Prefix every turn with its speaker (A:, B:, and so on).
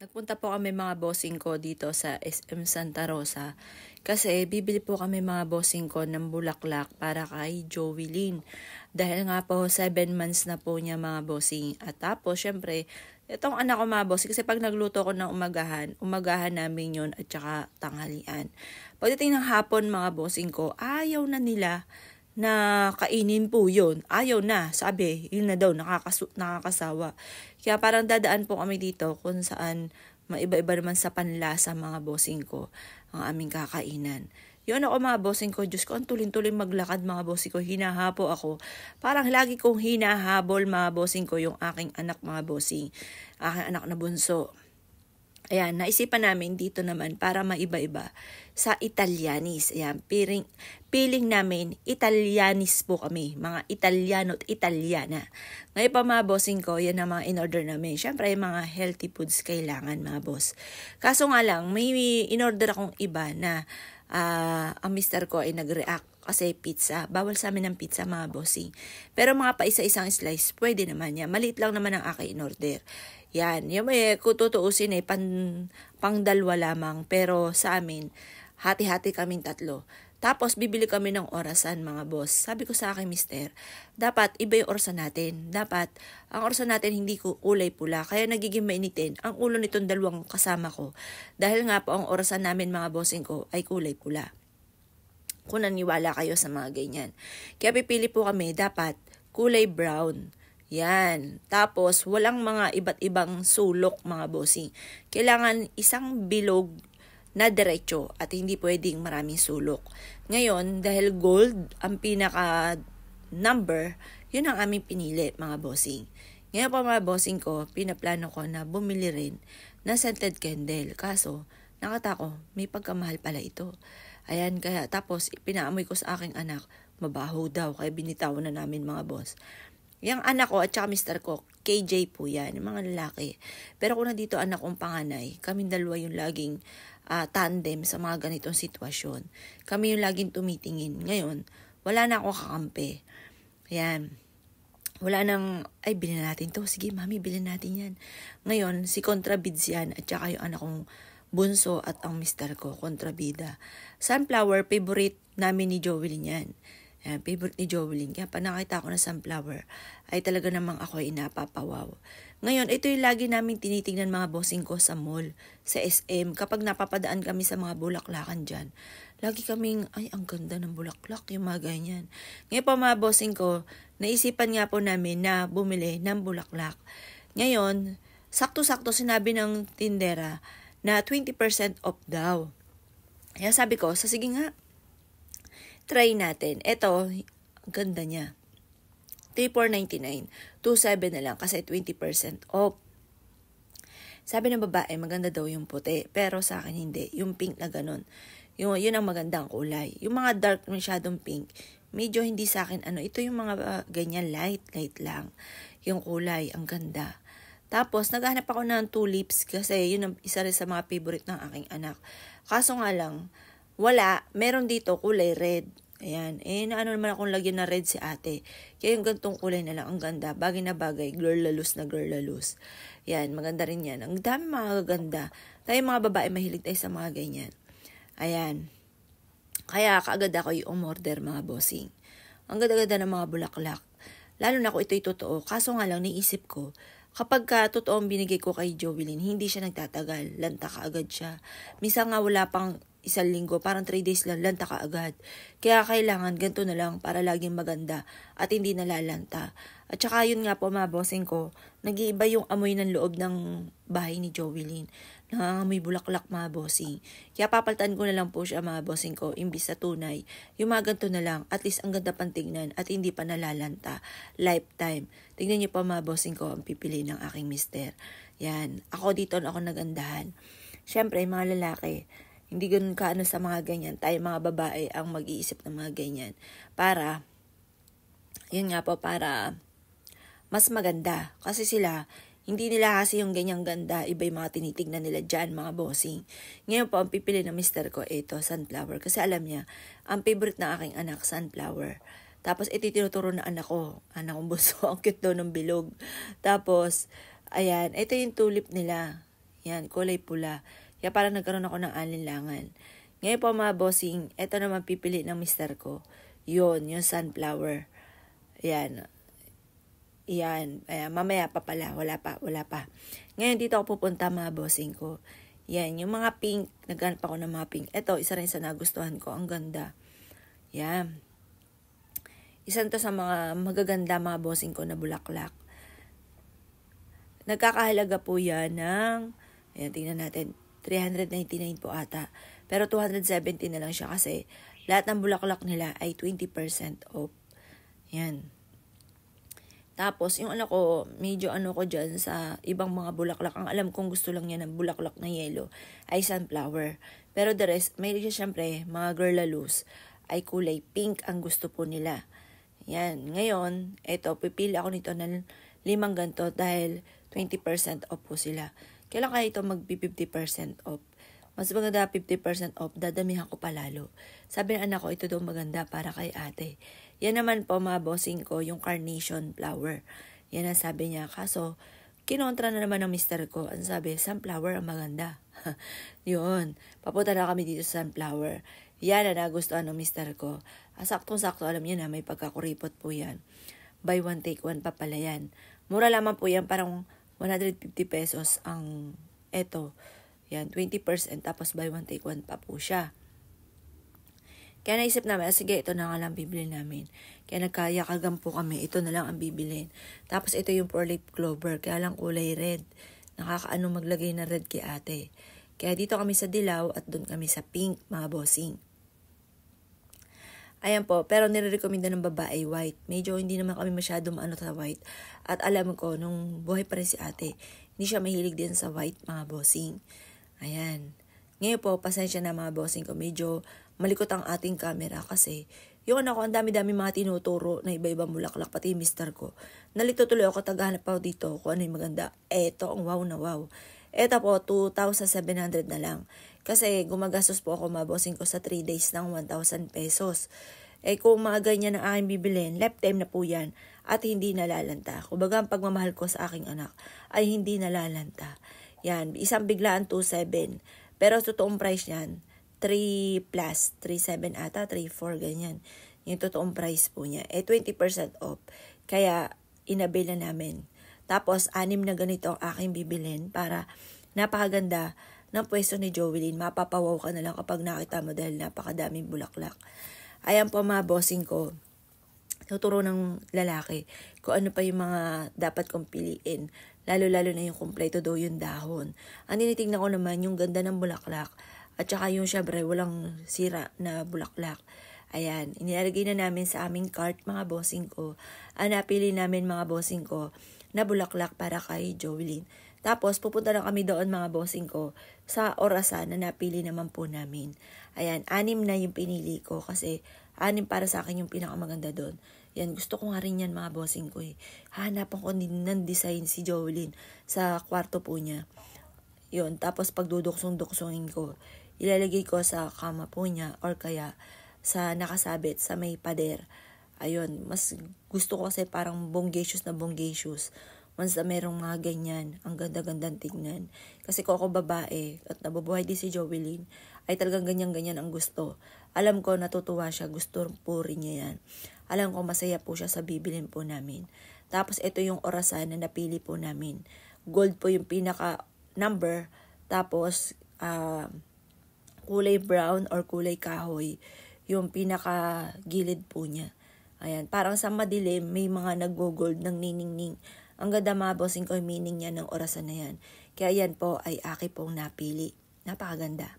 A: Nagpunta po kami mga bossing ko dito sa SM Santa Rosa kasi bibili po kami mga bossing ko ng bulaklak para kay Joey Lynn. Dahil nga po 7 months na po niya mga bossing. At tapos syempre, itong anak ko mga bossing kasi pag nagluto ko ng umagahan namin yun at saka tanghalian. Pagdating ng hapon mga bossing ko, ayaw na nila na kainin po yun. Ayaw na, sabi, yun na daw, nakakasawa. Kaya parang dadaan po kami dito kung saan maiba-iba naman sa panlasa mga bossing ko ang aming kakainan. Yun ako mga bossing ko, Diyos ko, ang tuling-tuling maglakad mga bossing ko, hinahapo ako. Parang lagi kong hinahabol mga bossing ko yung aking anak mga bossing, aking anak na bunso. Ayan, naisipan namin dito naman para maiba-iba sa Italianis. Ayan, piling namin, Italianis po kami. Mga Italiano at Italiana. Ngayon pa mga bossing ko, yan ang mga in-order namin. Siyempre, mga healthy foods kailangan mga boss. Kaso nga lang, may in-order akong iba na ang mister ko ay nag-react kasi pizza. Bawal sa amin ng pizza mga bossing. Pero mga pa isa-isang slice, pwede naman yan. Maliit lang naman ang aking in-order. Yan, yung kung tutuusin pang dalawa lamang. Pero sa amin, hati-hati kaming tatlo. Tapos, bibili kami ng orasan, mga boss. Sabi ko sa akin, mister, dapat iba yung orasan natin. Dapat, ang orasan natin hindi kulay pula. Kaya nagiging mainitin ang ulo nitong dalawang kasama ko. Dahil nga po, ang orasan namin, mga bossing ko, ay kulay pula. Kung naniwala kayo sa mga ganyan. Kaya pipili po kami, dapat kulay brown. Yan. Tapos, walang mga iba't ibang sulok, mga bossing. Kailangan isang bilog na diretso at hindi pwedeng maraming sulok. Ngayon, dahil gold ang pinaka number, yun ang aming pinili, mga bossing. Ngayon pa mga bossing ko, pinaplano ko na bumili rin ng scented candle. Kaso, nakatako, may pagkamahal pala ito. Ayan, kaya tapos pinaamoy ko sa aking anak, mabaho daw, kaya binitawan na namin mga boss. Yung anak ko at saka mister ko, KJ po yan, yung mga lalaki. Pero kung nandito anak kong panganay, kaming dalawa yung laging tandem sa mga ganitong sitwasyon. Kami yung laging tumitingin. Ngayon, wala na ako kakampi. Ayan. Wala nang, ay bilhin natin to. Sige mami, bilhin natin yan. Ngayon, si Contrabids yan at saka yung anak kong bunso at ang mister ko, Contrabida. Sunflower, favorite namin ni Jovelyn yan. Ayan, favorite ni Jovelyn. Kaya pa nakita ko na sunflower, ay talaga namang ako ay napapawaw. Ngayon, ito yung lagi namin tinitingnan mga bossing ko sa mall, sa SM. Kapag napapadaan kami sa mga bulaklakan dyan, lagi kaming, ay, ang ganda ng bulaklak, yung mga ganyan. Ngayon pa mga bossing ko, naisipan nga po namin na bumili ng bulaklak. Ngayon, sakto-sakto sinabi ng tindera na 20% off daw. Kaya sabi ko, sige nga, try natin. Ito, ang ganda niya. 3,499. 2,700 na lang kasi 20% off. Sabi ng babae, maganda daw yung puti. Pero sa akin hindi. Yung pink na ganun. Yun ang magandang kulay. Yung mga dark masyadong pink, medyo hindi sa akin. Ito yung mga ganyan light lang. Yung kulay, ang ganda. Tapos, naghahanap ako ng tulips kasi yun ang isa rin sa mga favorite ng aking anak. Kaso nga lang, wala. Meron dito kulay red. Ayan. Naano naman akong lagyan na red si ate. Kaya yung gantong kulay na lang, ang ganda. Bagay na bagay. Girlalus na girlalus. Ayan, maganda rin yan. Ang dami mga ganda. Tayo mga babae, mahilig tayo sa mga ganyan. Ayan. Kaya kaagad ako yung umorder mga bossing. Ang ganda-ganda ng mga bulaklak. Lalo na kung ito'y totoo. Kaso nga lang, naisip ko, kapag totoong binigay ko kay Jovelyn, hindi siya nagtatagal. Lanta ka agad siya. Minsan nga wala pang 1 linggo, parang 3 days lang, lanta ka agad. Kaya kailangan ganito na lang para laging maganda at hindi nalalanta. At saka yun nga po mga bossing ko, nag-iiba yung amoy ng loob ng bahay ni Jovelyn. Nangangamoy bulaklak mga bossing. Kaya papalitan ko na lang po siya mga bossing ko, imbis sa tunay. Yung mga ganito na lang, at least ang ganda pang tignan at hindi pa nalalanta. Lifetime. Tignan niyo pa mga bossing ko ang pipili ng aking mister. Yan. Ako dito ako nagandahan. Siyempre, mga lalaki, hindi ganun kaano sa mga ganyan. Tayo mga babae ang mag-iisip ng mga ganyan. Para, yun nga po, para mas maganda. Kasi sila, hindi nila kasi yung ganyang ganda. Iba yung mga tinitignan nila dyan, mga bossing. Ngayon po, ang pipili ng mister ko, ito, sunflower. Kasi alam niya, ang favorite ng aking anak, sunflower. Tapos, ito tinuturo na anak ko. Anak kong bunso, ang cute daw ng bilog. Tapos, ayan, ito yung tulip nila. Yan, kulay pula. Kaya parang nagkaroon ako ng alinlangan. Ngayon po mga bossing, ito naman pipili ng mister ko. Yun, yung sunflower. Yan. Yan. Ayan, mamaya pa pala. Wala pa. Ngayon dito ako pupunta mga bossing ko. Yan, yung mga pink. Naghanap ako ng mga pink. Ito, isa rin sa nagustuhan ko. Ang ganda. Yan. Isa to sa mga magaganda mga bossing ko na bulaklak. Nagkakahalaga po yan ng, ayan, tingnan natin, 399 po ata. Pero 270 na lang siya kasi lahat ng bulaklak nila ay 20% off. Yan. Tapos, yung medyo ko dyan sa ibang mga bulaklak. Ang alam kong gusto lang niya ng bulaklak na yellow ay sunflower. Pero the rest, may syempre, mga girlalus ay kulay pink ang gusto po nila. Yan. Ngayon, pipili ako nito ng 5 ganito dahil 20% off po sila. Kailan kaya ito mag-50% off? Mas maganda 50% off, dadamihan ko palalo. Sabi ng anak ko, ito daw maganda para kay ate. Yan naman po mga bossing ko, yung carnation flower. Yan ang sabi niya. Kaso, kinontra na naman ng mister ko. Ang sabi, sunflower ang maganda. Yun. Papunta na kami dito sa sunflower. Yan ang nagustuhan ng mister ko. Saktong-sakto, alam niyo na, may pagkakuripot po yan. Buy one, take one pa pala yan. Mura lamang po yan, parang 150 pesos ang Yan, 20% tapos buy one, take one pa po siya. Kaya naisip namin, sige, ito na nga lang bibili namin. Kaya nagkayakagan po kami, ito na lang ang bibilin. Tapos ito yung 4-leaf clover, kaya lang kulay red. Nakakaano maglagay ng red kay ate. Kaya dito kami sa dilaw at doon kami sa pink, mga bossing. Ayan po, pero nire-recommenda ng babae white. Medyo hindi naman kami masyado maano sa white. At alam ko, nung buhay pa rin si ate, hindi siya mahilig din sa white, mga bossing. Ayan. Ngayon po, pasensya na mga bossing ko. Medyo malikot ang ating camera kasi yung ang dami-dami mga tinuturo na iba-ibang bulaklak, pati mister ko. Nalito tuloy ako, tagahanap pa dito kung ano yung maganda. Eto, ang wow na wow. Eto po, 2,700 na lang. Kasi gumagastos po ako mga bossing ko sa 3 days ng 1,000 pesos. Kung mga ganyan ang aking bibilin, lifetime na po yan at hindi nalalanta. Kumbaga ang pagmamahal ko sa aking anak ay hindi nalalanta. Yan, isang biglaan 2,700. Pero totoong price niyan, 3 plus, 3,700 ata, 3,400 ganyan. Yung totoong price po niya. 20% off. Kaya inabil na namin. Tapos 6 na ganito ang aking bibilin para napakaganda ng pwesto ni Jovelyn. Mapapawaw ka na lang kapag nakita mo dahil napakadaming bulaklak. Ayan po mga bossing ko. Tuturo ng lalaki kung ano pa yung mga dapat kong piliin. Lalo-lalo na yung kompleto daw yung dahon. Ang tinitingnan ko naman yung ganda ng bulaklak. At saka yung syempre walang sira na bulaklak. Ayan, inilalagay na namin sa aming cart mga bossing ko. Ang napili namin mga bossing ko na bulaklak para kay Jovelyn. Tapos, pupunta na kami doon mga bossing ko sa orasan na napili naman po namin. Ayan, 6 na yung pinili ko kasi 6 para sa akin yung pinakamaganda doon. Yan, gusto ko nga rin yan mga bossing ko eh. Hanapan ko ng design si Jovelyn sa kwarto po niya. Yun, tapos pagduduksong-duksongin ko, ilalagay ko sa kama po niya or kaya sa nakasabit sa may pader. Ayun, mas gusto ko kasi parang bongacious na bongacious. Once na merong mga ganyan, ang ganda-gandang tignan. Kasi kung ako babae at nabubuhay din si Jovelyn, ay talagang ganyan-ganyan ang gusto. Alam ko natutuwa siya, gusto po rin niya yan. Alam ko masaya po siya sa bibilin po namin. Tapos ito yung orasan na napili po namin. Gold po yung pinaka number. Tapos kulay brown or kulay kahoy yung pinaka gilid po niya. Ayan, parang sa madilim may mga nag-gold ng niningning. Ang ganda mga bossing ko yung meaning niya ng orasan na yan. Kaya yan po ay aki pong napili. Napakaganda.